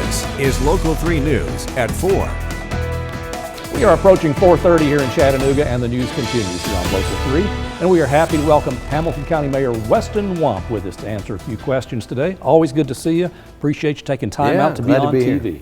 This is Local 3 News at 4. We are approaching 4:30 here in Chattanooga, and the news continues here on Local 3. And we are happy to welcome Hamilton County Mayor Weston Wamp with us to answer a few questions today. Always good to see you. Appreciate you taking time out to be on TV. Here.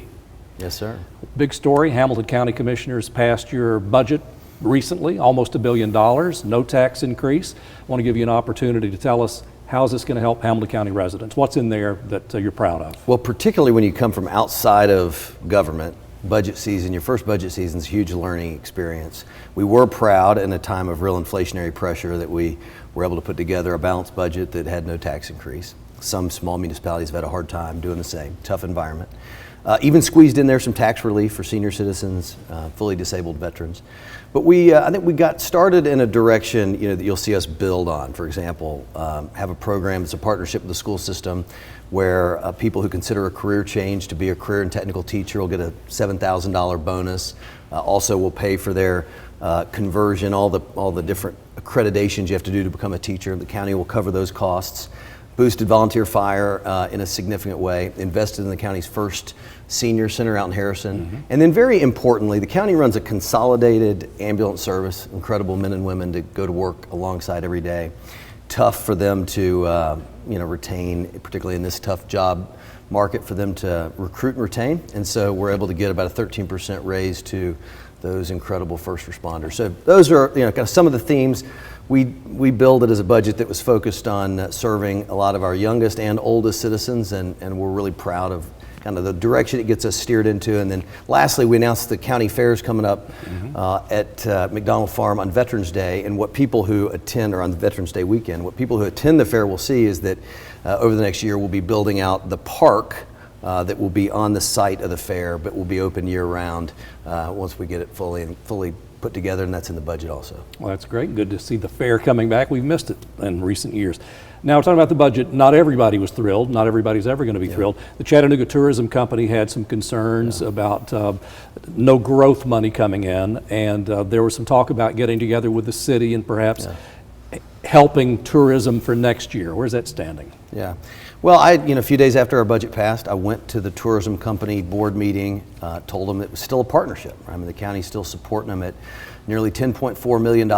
Yes, sir. Big story, Hamilton County Commissioners passed your budget recently, almost $1 billion, no tax increase. I want to give you an opportunity to tell us, how is this going to help Hamilton County residents? What's in there that you're proud of? Well, particularly when you come from outside of government, budget season, your first budget season is a huge learning experience. We were proud in a time of real inflationary pressure that we were able to put together a balanced budget that had no tax increase. Some small municipalities have had a hard time doing the same, tough environment. Even squeezed in there some tax relief for senior citizens, fully disabled veterans. But I think we got started in a direction, that you'll see us build on. For example, have a program that's a partnership with the school system where people who consider a career change to be a career and technical teacher will get a $7,000 bonus. Also will pay for their conversion, all the different accreditations you have to do to become a teacher. The county will cover those costs. Boosted volunteer fire in a significant way, invested in the county's first senior center out in Harrison. And then very importantly, the county runs a consolidated ambulance service, incredible men and women to go to work alongside every day. Tough for them to retain, particularly in this tough job market, for them to recruit and retain. And so we're able to get about a 13% raise to those incredible first responders. So those are kind of some of the themes. We built it as a budget that was focused on serving a lot of our youngest and oldest citizens, and we're really proud of kind of the direction it gets us steered into. And then lastly, we announced the county fairs coming up at McDonald Farm on Veterans Day, and what people who attend, or on the Veterans Day weekend, what people who attend the fair will see is that over the next year we'll be building out the park that will be on the site of the fair, but will be open year-round once we get it fully put together, and that's in the budget also. Well, that's great. Good to see the fair coming back. We've missed it in recent years. Now, we're talking about the budget. Not everybody was thrilled. Not everybody's ever going to be thrilled. The Chattanooga Tourism Company had some concerns about no growth money coming in, and there was some talk about getting together with the city and perhaps helping tourism for next year. Where's that standing? Yeah. Well, a few days after our budget passed, I went to the tourism company board meeting, told them it was still a partnership. I mean, the county's still supporting them at nearly $10.4 million.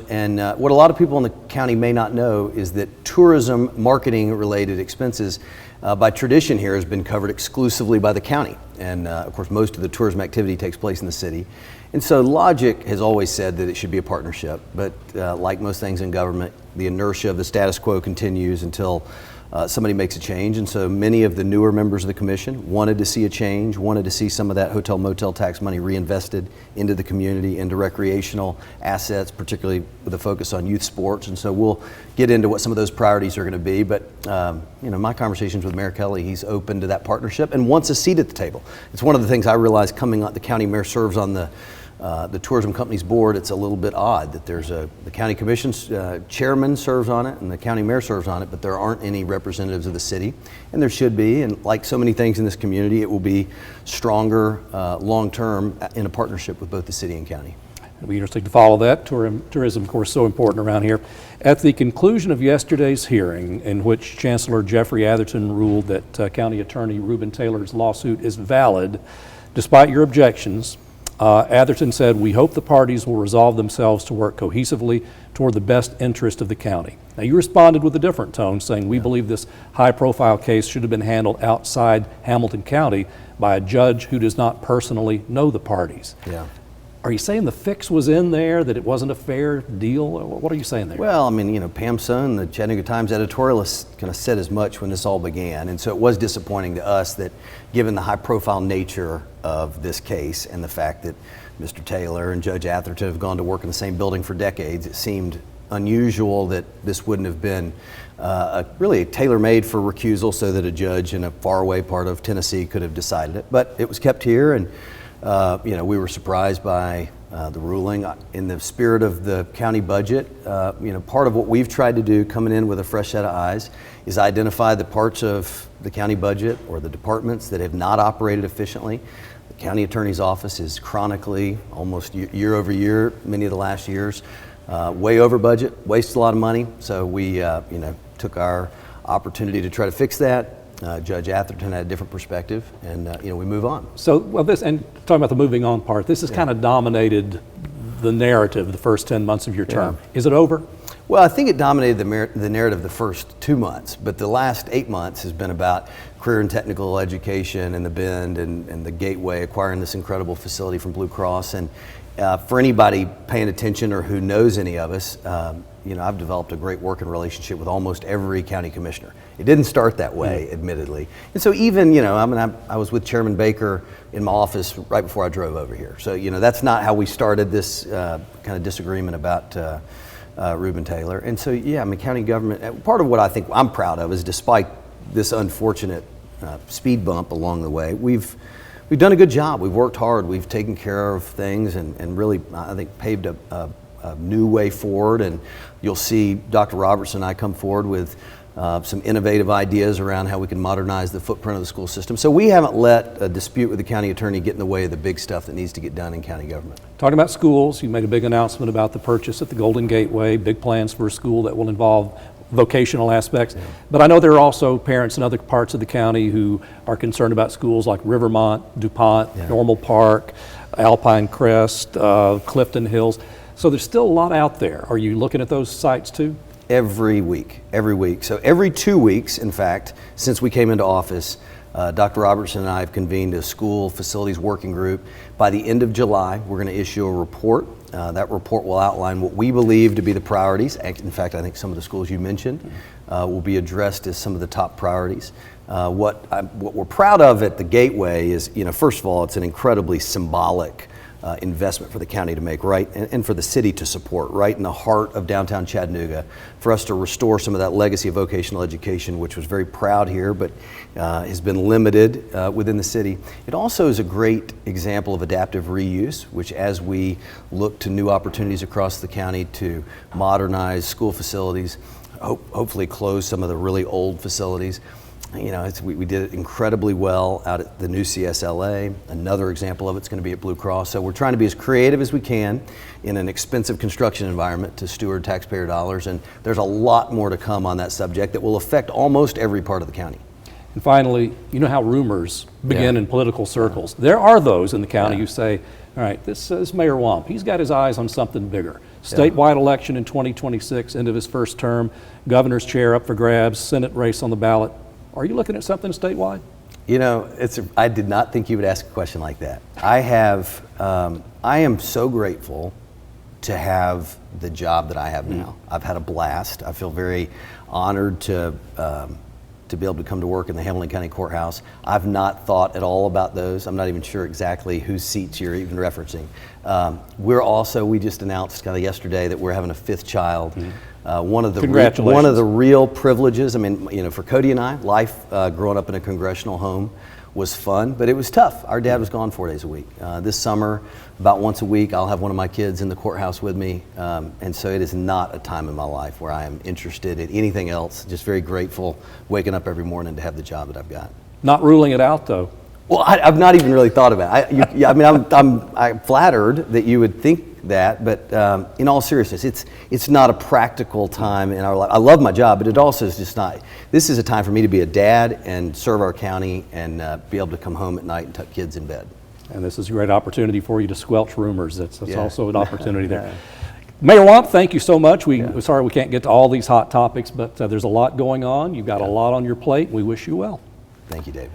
And what a lot of people in the county may not know is that tourism marketing related expenses by tradition here has been covered exclusively by the county. And of course, most of the tourism activity takes place in the city. And so logic has always said that it should be a partnership. But like most things in government, the inertia of the status quo continues until somebody makes a change. And so many of the newer members of the commission wanted to see a change, wanted to see some of that hotel motel tax money reinvested into the community, into recreational assets, particularly with a focus on youth sports. And so we'll get into what some of those priorities are going to be. But my conversations with Mayor Kelly, he's open to that partnership and wants a seat at the table. It's one of the things I realized coming on. The county mayor serves on the tourism company's board. It's a little bit odd that there's the county commission's chairman serves on it and the county mayor serves on it, but there aren't any representatives of the city, and there should be. And like so many things in this community, it will be stronger long-term in a partnership with both the city and county. It'll be interesting to follow that. Tourism, of course, so important around here. At the conclusion of yesterday's hearing, in which Chancellor Jeffrey Atherton ruled that County Attorney Rheubin Taylor's lawsuit is valid, despite your objections, Atherton said, "We hope the parties will resolve themselves to work cohesively toward the best interest of the county." Now, you responded with a different tone, saying, "We believe this high-profile case should have been handled outside Hamilton County by a judge who does not personally know the parties." Yeah. Are you saying the fix was in there, that it wasn't a fair deal? What are you saying there? Well, Pam Sohn, the Chattanooga Times editorialist, kind of said as much when this all began. And so it was disappointing to us that, given the high-profile nature of this case and the fact that Mr. Taylor and Judge Atherton have gone to work in the same building for decades, it seemed unusual that this wouldn't have been really tailor-made for recusal so that a judge in a faraway part of Tennessee could have decided it. But it was kept here, and we were surprised by the ruling. In the spirit of the county budget, part of what we've tried to do coming in with a fresh set of eyes is identify the parts of the county budget or the departments that have not operated efficiently. The county attorney's office is chronically, almost year over year, many of the last years, way over budget, wastes a lot of money. So we took our opportunity to try to fix that. Judge Atherton had a different perspective, and we move on. So, well, and talking about the moving on part, this has kind of dominated the narrative the first 10 months of your term. Is it over? Well, I think it dominated the narrative the first 2 months, but the last 8 months has been about career and technical education and the Bend and the Gateway, acquiring this incredible facility from Blue Cross. And for anybody paying attention or who knows any of us, I've developed a great working relationship with almost every county commissioner. It didn't start that way, admittedly. And so even, I was with Chairman Baker in my office right before I drove over here. So, that's not how we started this kind of disagreement about Rheubin Taylor. And so, county government, part of what I think I'm proud of is despite this unfortunate speed bump along the way, we've done a good job. We've worked hard. We've taken care of things and really, I think, paved a new way forward. And you'll see Dr. Robertson and I come forward with some innovative ideas around how we can modernize the footprint of the school system. So we haven't let a dispute with the county attorney get in the way of the big stuff that needs to get done in county government. Talking about schools, you made a big announcement about the purchase at the Golden Gateway, big plans for a school that will involve vocational aspects. Yeah. But I know there are also parents in other parts of the county who are concerned about schools like Rivermont, DuPont, Normal Park, Alpine Crest, Clifton Hills. So there's still a lot out there. Are you looking at those sites too? Every week. So every 2 weeks, in fact, since we came into office, Dr. Robertson and I have convened a school facilities working group. By the end of July, we're going to issue a report. That report will outline what we believe to be the priorities. In fact, I think some of the schools you mentioned will be addressed as some of the top priorities. What we're proud of at the Gateway is, first of all, it's an incredibly symbolic investment for the county to make, right, and for the city to support, right in the heart of downtown Chattanooga, for us to restore some of that legacy of vocational education, which was very proud here, but has been limited within the city. It also is a great example of adaptive reuse, which as we look to new opportunities across the county to modernize school facilities, hopefully close some of the really old facilities. We did it incredibly well out at the new CSLA. Another example of it's going to be at Blue Cross. So we're trying to be as creative as we can in an expensive construction environment to steward taxpayer dollars. And there's a lot more to come on that subject that will affect almost every part of the county. And finally, you know how rumors begin in political circles. There are those in the county who say, all right, this is Mayor Wamp. He's got his eyes on something bigger. Statewide election in 2026, end of his first term, governor's chair up for grabs, Senate race on the ballot. Are you looking at something statewide? I did not think you would ask a question like that. I am so grateful to have the job that I have now. I've had a blast. I feel very honored to be able to come to work in the Hamilton County Courthouse. I've not thought at all about those. I'm not even sure exactly whose seats you're even referencing. We just announced kind of yesterday that we're having a 5th child. One of the real privileges, for Cody and I, life growing up in a congressional home was fun, but it was tough. Our dad was gone 4 days a week. This summer, about once a week, I'll have one of my kids in the courthouse with me. And so it is not a time in my life where I am interested in anything else. Just very grateful waking up every morning to have the job that I've got. Not ruling it out, though. Well, I've not even really thought about it. I'm flattered that you would think that, but in all seriousness, it's not a practical time in our life. I love my job, but it also is just not. This is a time for me to be a dad and serve our county and be able to come home at night and tuck kids in bed. And this is a great opportunity for you to squelch rumors. That's also an opportunity there. Mayor Wamp, thank you so much. We're sorry we can't get to all these hot topics, but there's a lot going on. You've got a lot on your plate. We wish you well. Thank you, David.